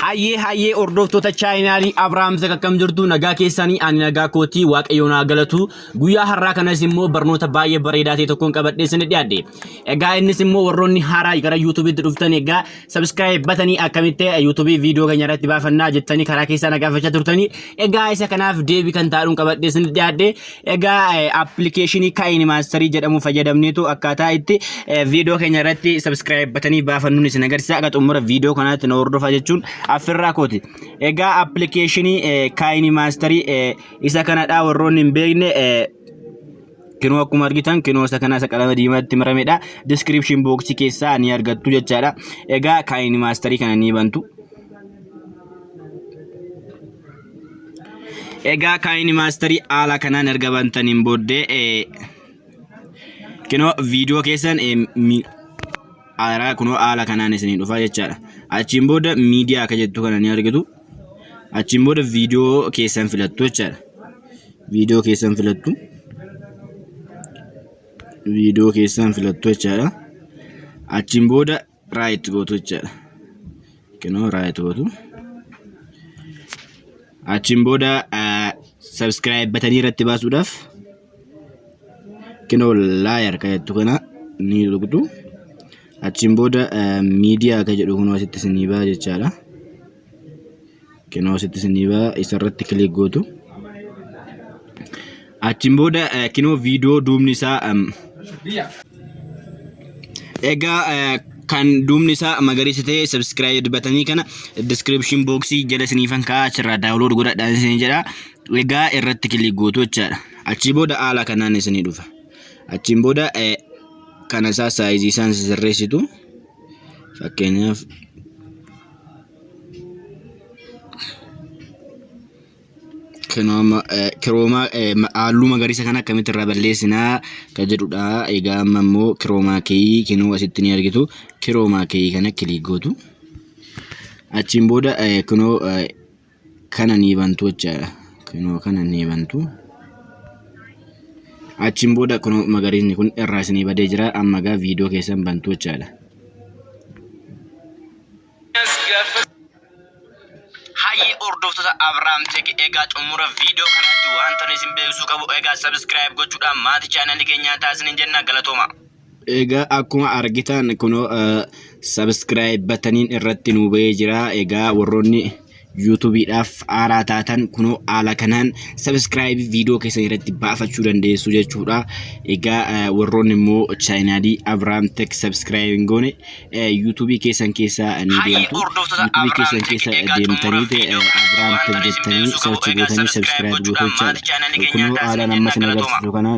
Hayyee hordoftoota chaayinaalii Abrahaam Zakakkam jirtu nagaa keessanii ani nagaa kootii waaqayyoon galatu guyyaa har'aa kanas immoo barnoota baay'ee bareedaa ta'e tokkoon qabadhee isin dhiyaadhe. Egaa innis immoo warroonni haaraa gara YouTube itti dhuftan egaa subscribe batanii akkamitti YouTube video keenya irratti baafannaa jettanii karaa keessaa nagaafachaa turtanii egaa isa kanaaf deebii kan taa'uun qabadhee isin dhiyaadhe. Egaa application Kaini Mastery jedhamu fayyadamneetu akkaataa itti video keenya irratti subscribe batanii baafannuun isin agarsiisa. Akka xumura video kanaatti na hordofaa jechuun afirraa kooti. Egaa application Kaini Mastery isa kanadha warroonni hin beekne kinoo akkuma argitan kinoo isa kana qalama diimaatti maramedha. Description box keessaa ni argattu jechaadha. Egaa Kaini Mastery kana ni bantu. Egaa Kaini Mastery haala kanaan erga bantaniin booddee kinoo video keessan kunoo haala kanaan isinii dhufa jechaadha. Achiin booda media akka jettu kana ni argitu. Achiin booda video keessan filattu jechaadha. Video keessan filattu. Video keessan filattu jechaadha. Achiin booda right gootu jechaadha. Kinoo right gootu. Achiin booda subscribe batanii irratti baasuudhaaf kinoo laayar akka jettu kana ni dhugutu. Achiin booda media akka jedhu kunoo asitti isinii ba'a jechaadha. Kinoo asitti isinii ba'a isarratti click gootu. Achiin booda kinoo video duubni isaa egaa kan duubni isaa magariisa ta'e subscribe batanii kana description box jala isiniifan kaa'aa achirraa download godhadhaan isin jedha. Egaa irratti click gootu jechaadha. Achiin booda haala kanaan isinii dhufa. Achiin booda kana isaa size isaan sirreessitu. Fakkeenyaaf kirooma halluu magariisa kana akkamitti irraa balleessinaa kan jedhudha. Egaa amma immoo kirooma key kinoo asitti ni argitu. Kirooma key kana click gootu. Achiin booda kinoo kana ni bantu jechaadha. Kinoo kana ni bantu. Achiin booda kunoo magariisni kun irraa isinii badee jira. Amma gaa video keessan bantu jechaadha. Hayyee hordoftoota Abrahaam Tech egaa xumura video kanatti wanta isin beeksisuu qabu egaa subscribe gochuudhaan maatii channel keenyaa taasisan jenna galatooma. Egaa akkuma argitan kunoo subscribe bataniin irratti nu ba'ee jira. Egaa warroonni YouTube dhaaf haaraa taatan kunoo haala kanaan subscribe video keessan irratti baafachuu dandeessu jechuudha. Egaa warroonni immoo chaanaalii Abrahaam Tech subscribe hin goone YouTube keessan keessaa ni deemtu. YouTube keessan keessa deemtanii Abrahaam Tech jettanii search gootanii subscribe gootu jechaadha. Kunoo haala namatti agarsiisu kana